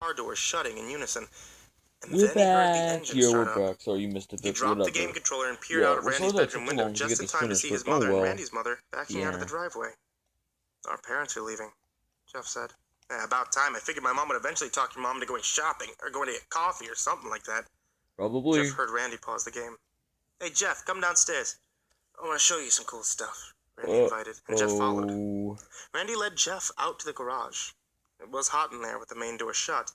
car doors shutting in unison. And We're then he heard the back. engine Yeah, start we're up. back. Sorry, you missed a He bit. dropped the game controller and peered out of Randy's bedroom window just in time to see his mother and Randy's mother backing out of the driveway. Our parents are leaving, Jeff said. About time. I figured my mom would eventually talk your mom into going shopping or going to get coffee or something like that. Probably. Jeff heard Randy pause the game. Hey, Jeff, come downstairs. I want to show you some cool stuff, Randy invited, and Jeff followed. Randy led Jeff out to the garage. It was hot in there with the main door shut.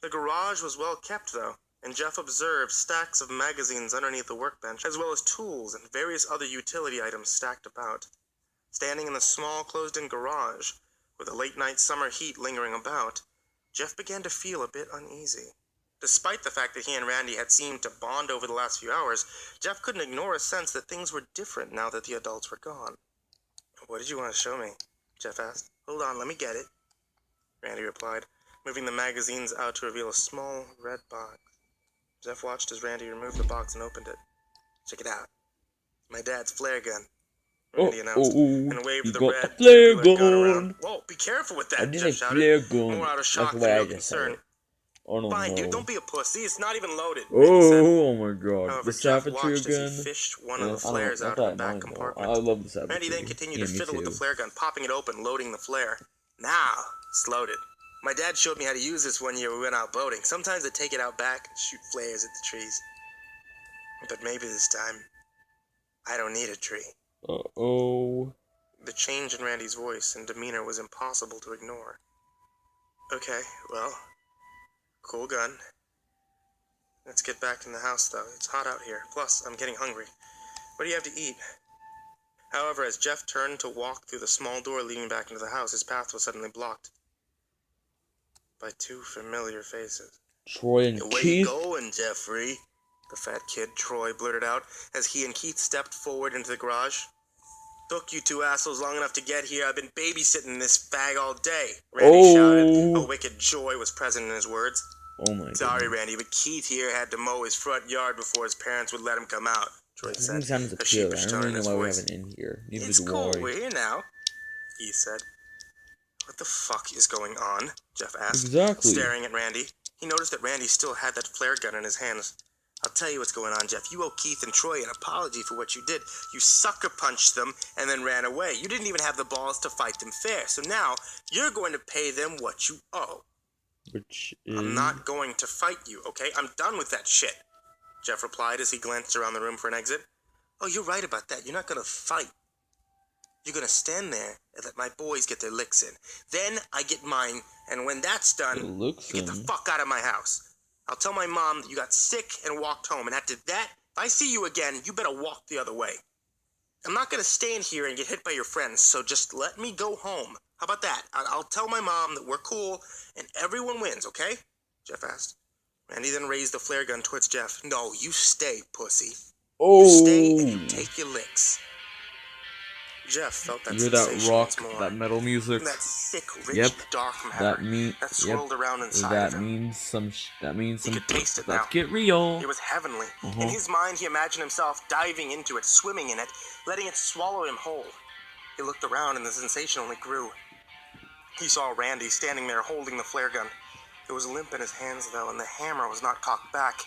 The garage was well kept, though, and Jeff observed stacks of magazines underneath the workbench, as well as tools and various other utility items stacked about. Standing in the small, closed-in garage, with the late-night summer heat lingering about, Jeff began to feel a bit uneasy. Despite the fact that he and Randy had seemed to bond over the last few hours, Jeff couldn't ignore a sense that things were different now that the adults were gone. What did you want to show me? Jeff asked. Hold on, let me get it, Randy replied, moving the magazines out to reveal a small red box. Jeff watched as Randy removed the box and opened it. Check it out. My dad's flare gun, Randy announced, and waved the red flare gun around. Whoa, be careful with that, Jeff shouted, more out of shock than real concern. Fine, dude, don't be a pussy. It's not even loaded. Oh my god. However, The Jeff Saboteur watched gun. as he fished one of the flares out of the back compartment. I love the Saboteur. Randy then continued to fiddle with the flare gun, popping it open, loading the flare. Now, it's loaded. My dad showed me how to use this one year we went out boating. Sometimes I take it out back and shoot flares at the trees. But maybe this time, I don't need a tree. Uh-oh. The change in Randy's voice and demeanor was impossible to ignore. Okay, well, cool gun. Let's get back in the house, though. It's hot out here. Plus, I'm getting hungry. What do you have to eat? However, as Jeff turned to walk through the small door leading back into the house, his path was suddenly blocked by two familiar faces. Troy and Keith? Where you going, Jeffrey? The fat kid, Troy, blurted out as he and Keith stepped forward into the garage. Took you two assholes long enough to get here. I've been babysitting this fag all day, Randy shouted. A wicked joy was present in his words. Oh my god. Sorry, Randy, but Keith here had to mow his front yard before his parents would let him come out, Troy said. A sheepish tone in his voice. I don't know why we have it in here. It's cool, we're here now, Keith said. What the fuck is going on? Jeff asked, staring at Randy. He noticed that Randy still had that flare gun in his hands. I'll tell you what's going on, Jeff. You owe Keith and Troy an apology for what you did. You sucker punched them and then ran away. You didn't even have the balls to fight them fair. So now you're going to pay them what you owe. Which is... I'm not going to fight you, okay? I'm done with that shit, Jeff replied as he glanced around the room for an exit. Oh, you're right about that. You're not going to fight. You're going to stand there and let my boys get their licks in. Then I get mine, and when that's done, you get the fuck out of my house. I'll tell my mom that you got sick and walked home, and after that, if I see you again, you better walk the other way. I'm not going to stand here and get hit by your friends, so just let me go home. How about that? I'll tell my mom that we're cool, and everyone wins, okay? Jeff asked. Randy then raised the flare gun towards Jeff. No, you stay, pussy. Oh. You stay and you take your licks. Jeff felt that sensation once more. That metal music. That sick, rich, dark matter that swirled around inside of him. He could taste it now. Let's get real. It was heavenly. In his mind, he imagined himself diving into it, swimming in it, letting it swallow him whole. He looked around and the sensation only grew. He saw Randy standing there holding the flare gun. It was limp in his hands, though, and the hammer was not cocked back.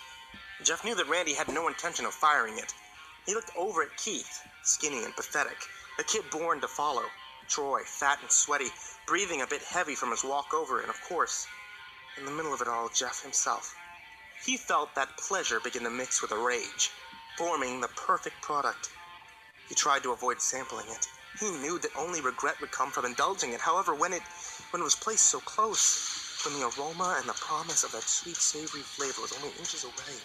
Jeff knew that Randy had no intention of firing it. He looked over at Keith, skinny and pathetic. The kid born to follow. Troy, fat and sweaty, breathing a bit heavy from his walk over, and of course, in the middle of it all, Jeff himself. He felt that pleasure begin to mix with a rage, forming the perfect product. He tried to avoid sampling it. He knew that only regret would come from indulging it. However, when it was placed so close, when the aroma and the promise of that sweet, savory flavor was only inches away,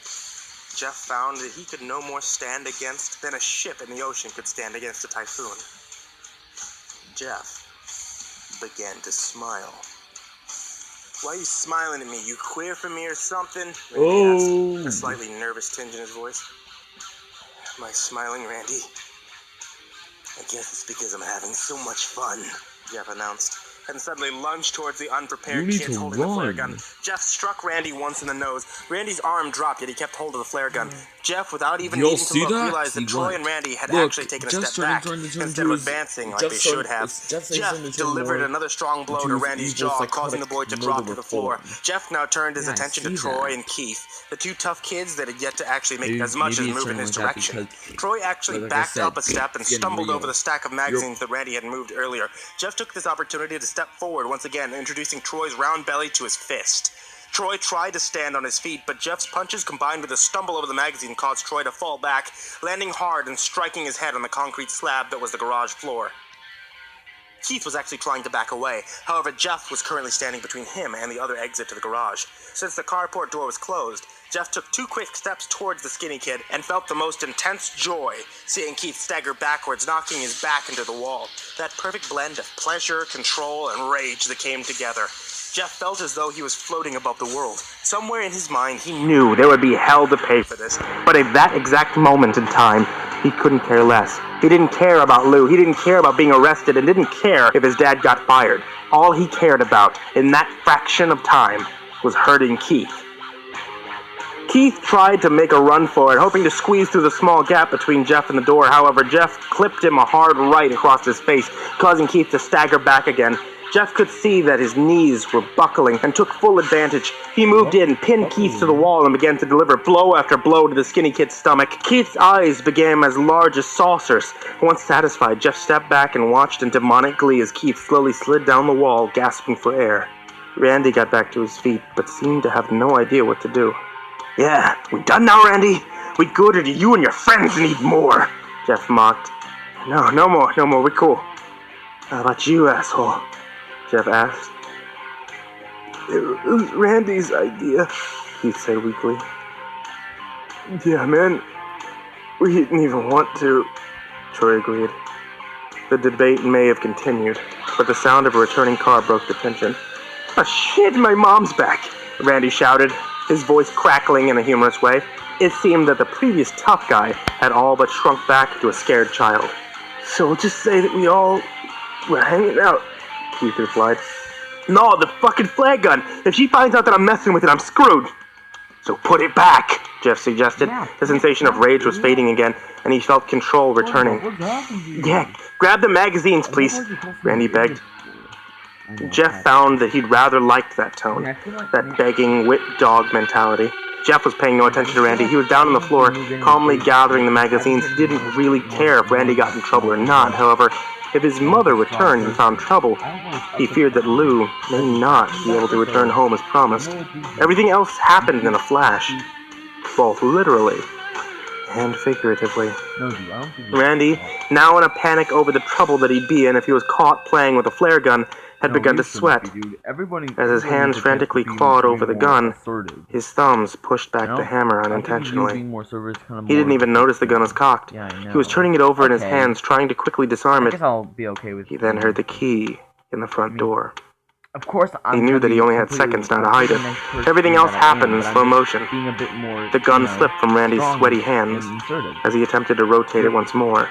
Jeff found that he could no more stand against than a ship in the ocean could stand against a typhoon. Jeff began to smile. Why are you smiling at me? You queer for me or something? Randy asked, a slightly nervous tinge in his voice. Am I smiling, Randy? I guess it's because I'm having so much fun, Jeff announced, and suddenly lunged towards the You unprepared need kids to holding the flare gun. run. Jeff struck Randy once in the nose. Randy's arm dropped, yet he kept hold of the flare gun. Jeff, without even Y'all needing to see look, that? realized See that Troy what? and Randy had Look, actually taken a Jeff's step back starting to turn instead into of his- advancing like Jeff's they should starting- have. Jeff's Jeff starting to turn delivered more another strong blow into to his Randy's evil, jaw, causing the boy to psychotic drop to murderer the floor. form. Jeff now turned his Yeah, I attention to see Troy that. and Keith, the two tough kids that had yet to actually make Maybe- as much as maybe it's move in turning his like that direction. because, Troy actually like I backed said, up a step and it's getting stumbled real. over the stack of magazines that Randy had moved earlier. Jeff took this opportunity to step forward once again, introducing Troy's round belly to his fist. Troy tried to stand on his feet, but Jeff's punches combined with a stumble over the magazine caused Troy to fall back, landing hard and striking his head on the concrete slab that was the garage floor. Keith was actually trying to back away. However, Jeff was currently standing between him and the other exit to the garage. Since the carport door was closed, Jeff took 2 quick steps towards the skinny kid and felt the most intense joy seeing Keith stagger backwards, knocking his back into the wall. That perfect blend of pleasure, control, and rage that came together. Jeff felt as though he was floating above the world. Somewhere in his mind, he knew there would be hell to pay for this. But at that exact moment in time, he couldn't care less. He didn't care about Lou. He didn't care about being arrested and didn't care if his dad got fired. All he cared about in that fraction of time was hurting Keith. Keith tried to make a run for it, hoping to squeeze through the small gap between Jeff and the door. However, Jeff clipped him a hard right across his face, causing Keith to stagger back again. Jeff could see that his knees were buckling and took full advantage. He moved in, pinned Keith to the wall, and began to deliver blow after blow to the skinny kid's stomach. Keith's eyes became as large as saucers. Once satisfied, Jeff stepped back and watched in demonic glee as Keith slowly slid down the wall, gasping for air. Randy got back to his feet, but seemed to have no idea what to do. "Yeah, we done now, Randy? We good, or do you and your friends need more?" Jeff mocked. No more, we cool." "How about you, asshole?" Jeff asked. "It was Randy's idea," Keith said weakly. "Yeah, man, we didn't even want to," Troy agreed. The debate may have continued, but the sound of a returning car broke the tension. "Oh shit, my mom's back," Randy shouted, his voice crackling in a humorous way. It seemed that the previous tough guy had all but shrunk back to a scared child. "So we'll just say that we all were hanging out," Keith replied. "No, the fucking flag gun! If she finds out that I'm messing with it, I'm screwed!" "So put it back," Jeff suggested. The sensation of rage was fading again, and he felt control returning. "Yeah, grab the magazines, please," Randy begged. Jeff found that he'd rather liked that tone, that begging, whip dog mentality. Jeff was paying no attention to Randy. He was down on the floor, calmly gathering the magazines. He didn't really care if Randy got in trouble or not. However, if his mother returned and found trouble, he feared that Lou may not be able to return home as promised. Everything else happened in a flash, both literally and figuratively. Randy, now in a panic over the trouble that he'd be in if he was caught playing with a flare gun, had begun to sweat. As his hands frantically clawed over the gun, his thumbs pushed back the hammer unintentionally. He didn't even notice the gun was cocked. He was turning it over in his hands, trying to quickly disarm it. I'll be okay with. He then heard the key in the front door. Of course, He knew that he only had seconds now to hide it. Everything else happened in slow motion. The gun slipped from Randy's sweaty hands as he attempted to rotate it once more.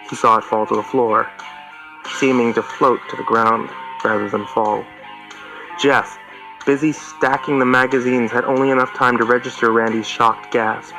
He saw it fall to the floor, seeming to float to the ground rather than fall. Jeff, busy stacking the magazines, had only enough time to register Randy's shocked gasp.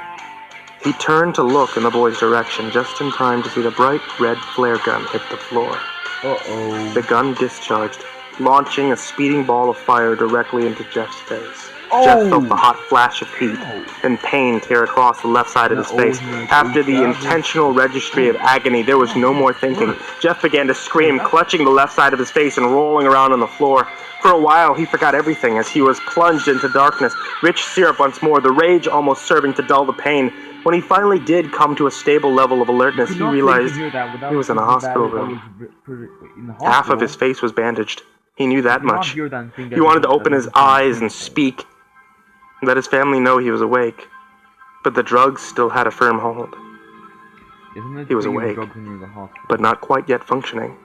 He turned to look in the boy's direction just in time to see the bright red flare gun hit the floor. The gun discharged, launching a speeding ball of fire directly into Jeff's face. Jeff felt the hot flash of heat and pain tear across the left side of his face. After the intentional registry of agony, there was no more thinking. Jeff began to scream, clutching the left side of his face and rolling around on the floor. For a while, he forgot everything as he was plunged into darkness, rich syrup once more, the rage almost serving to dull the pain. When he finally did come to a stable level of alertness, he realized he was in a hospital room. Half of his face was bandaged. He knew that much. He wanted to open his eyes and speak, let his family know he was awake. But the drugs still had a firm hold. He was awake, but not quite yet functioning.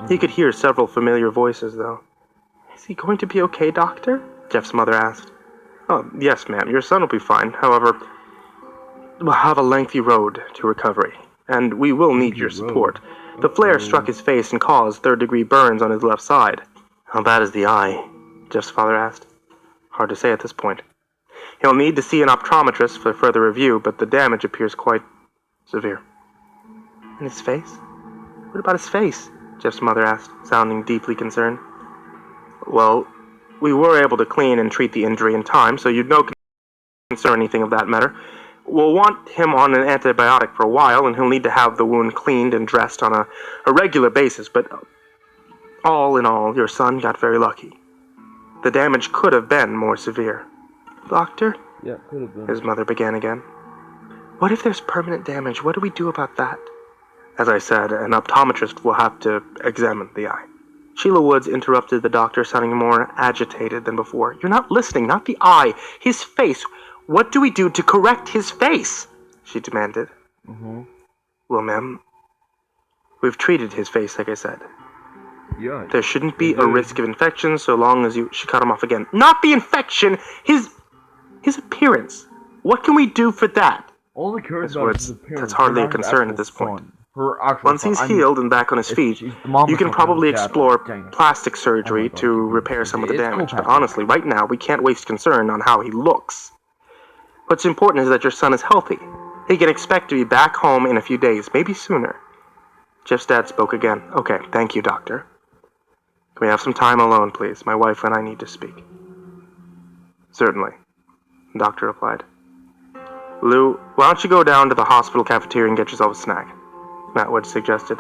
He could hear several familiar voices, though. "Is he going to be okay, doctor?" Jeff's mother asked. "Oh, yes, ma'am. Your son will be fine. However, we'll have a lengthy road to recovery, and we will need your support. The flare struck his face and caused third-degree burns on his left side. How bad is the eye? Jeff's father asked. Hard to say at this point. He'll need to see an optometrist for further review, but the damage appears quite severe. And his face? What about his face? Jeff's mother asked, sounding deeply concerned. Well, we were able to clean and treat the injury in time, so you'd no concern or anything of that matter. We'll want him on an antibiotic for a while, and he'll need to have the wound cleaned and dressed on a regular basis, but all in all, your son got very lucky. The damage could have been more severe. Doctor? Yeah, could have been. His mother began again. What if there's permanent damage? What do we do about that? As I said, an optometrist will have to examine the eye. Sheila Woods interrupted the doctor, sounding more agitated than before. You're not listening, not the eye. His face. What do we do to correct his face? She demanded. Well, ma'am, we've treated his face, like I said. Yeah. There shouldn't be a risk of infection so long as you... She cut him off again. Not the infection! His appearance. What can we do for that? All the cares about his appearance. That's hardly a concern at this point. Once he's healed and back on his feet, you can probably explore plastic surgery to repair some of the damage. But honestly, right now, we can't waste concern on how he looks. What's important is that your son is healthy. He can expect to be back home in a few days, maybe sooner. Jeff's dad spoke again. Okay, thank you, doctor. Can we have some time alone, please? My wife and I need to speak. Certainly, the doctor replied. Lou, why don't you go down to the hospital cafeteria and get yourself a snack? Matt Woods suggested.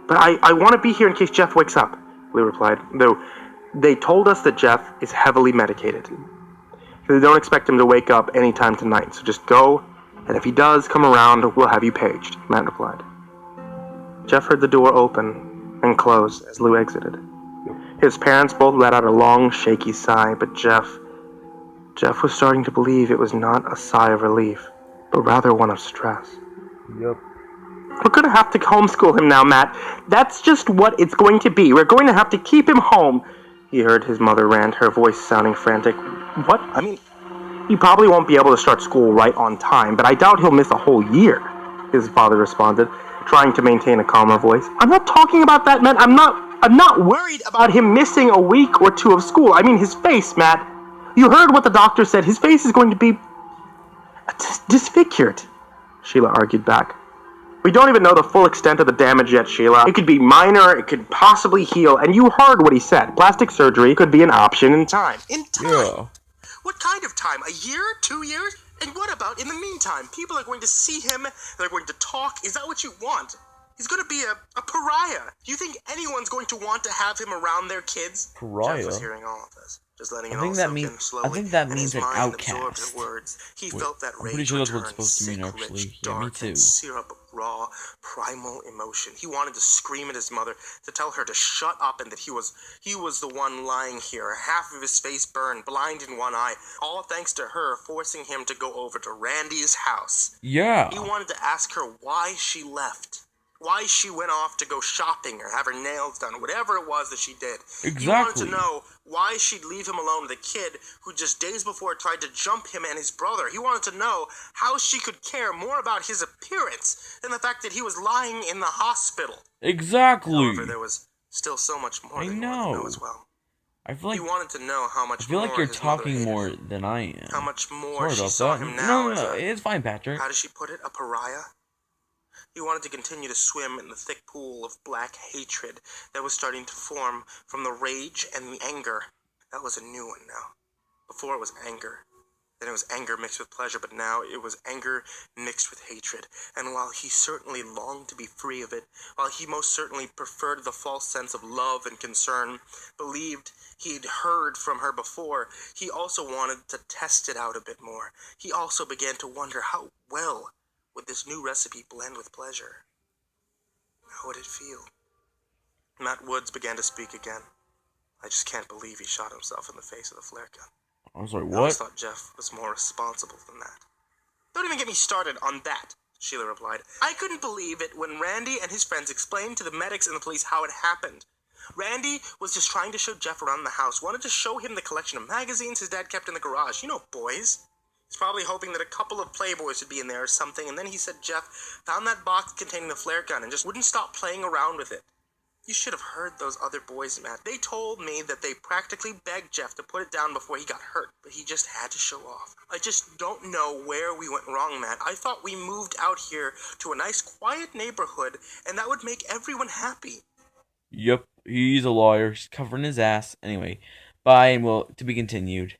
But I want to be here in case Jeff wakes up, Lou replied. Though they told us that Jeff is heavily medicated. They don't expect him to wake up anytime tonight, so just go, and if he does come around, we'll have you paged, Matt replied. Jeff heard the door open and close as Lou exited. His parents both let out a long, shaky sigh, but Jeff was starting to believe it was not a sigh of relief, but rather one of stress. Yep. We're going to have to homeschool him now, Matt. That's just what it's going to be. We're going to have to keep him home. He heard his mother rant, her voice sounding frantic. What? I mean, he probably won't be able to start school right on time, but I doubt he'll miss a whole year, his father responded, trying to maintain a calmer voice. I'm not talking about that, Matt. I'm not worried about him missing a week or two of school. I mean, his face, Matt. You heard what the doctor said. His face is going to be disfigured, Sheila argued back. We don't even know the full extent of the damage yet, Sheila. It could be minor, it could possibly heal, and you heard what he said. Plastic surgery could be an option in time. In time? Yeah. What kind of time? A year? 2 years? And what about in the meantime? People are going to see him, they're going to talk. Is that what you want? He's going to be a pariah. Do you think anyone's going to want to have him around their kids? Pariah? Jeff was hearing all of this. Just letting it I all think that soak means. in slowly, I think that and means his an mind absorbed outcast. the words. He Wait, felt that I'm rage pretty sure that's what return, it's supposed to mean, sick, actually. rich, Yeah, me dark, too. and syrup of raw, primal emotion. He wanted to scream at his mother, to tell her to shut up, and that he was the one lying here, half of his face burned, blind in one eye, all thanks to her forcing him to go over to Randy's house. Yeah. He wanted to ask her why she left. Why she went off to go shopping or have her nails done, whatever it was that she did. Exactly. He wanted to know why she'd leave him alone with a kid who just days before tried to jump him and his brother. He wanted to know how she could care more about his appearance than the fact that he was lying in the hospital. Exactly. However, there was still so much more I that he wanted to know. know as well. I feel like He wanted to know how much I feel more like you're his mother talking hated more him. than I am. How much more Sorry she about saw that. him now as No, a... it's fine, Patrick. How does she put it? A pariah? He wanted to continue to swim in the thick pool of black hatred that was starting to form from the rage and the anger. That was a new one now. Before it was anger. Then it was anger mixed with pleasure, but now it was anger mixed with hatred. And while he certainly longed to be free of it, while he most certainly preferred the false sense of love and concern, believed he'd heard from her before, he also wanted to test it out a bit more. He also began to wonder how well would this new recipe blend with pleasure? How would it feel? Matt Woods began to speak again. I just can't believe he shot himself in the face with a flare gun. I'm sorry, I always what? thought Jeff was more responsible than that. Don't even get me started on that, Sheila replied. I couldn't believe it when Randy and his friends explained to the medics and the police how it happened. Randy was just trying to show Jeff around the house, wanted to show him the collection of magazines his dad kept in the garage. You know, boys. He's probably hoping that a couple of playboys would be in there or something, and then he said Jeff found that box containing the flare gun and just wouldn't stop playing around with it. You should have heard those other boys, Matt. They told me that they practically begged Jeff to put it down before he got hurt, but he just had to show off. I just don't know where we went wrong, Matt. I thought we moved out here to a nice, quiet neighborhood, and that would make everyone happy. Yep, he's a liar. He's covering his ass. Anyway, bye, and to be continued.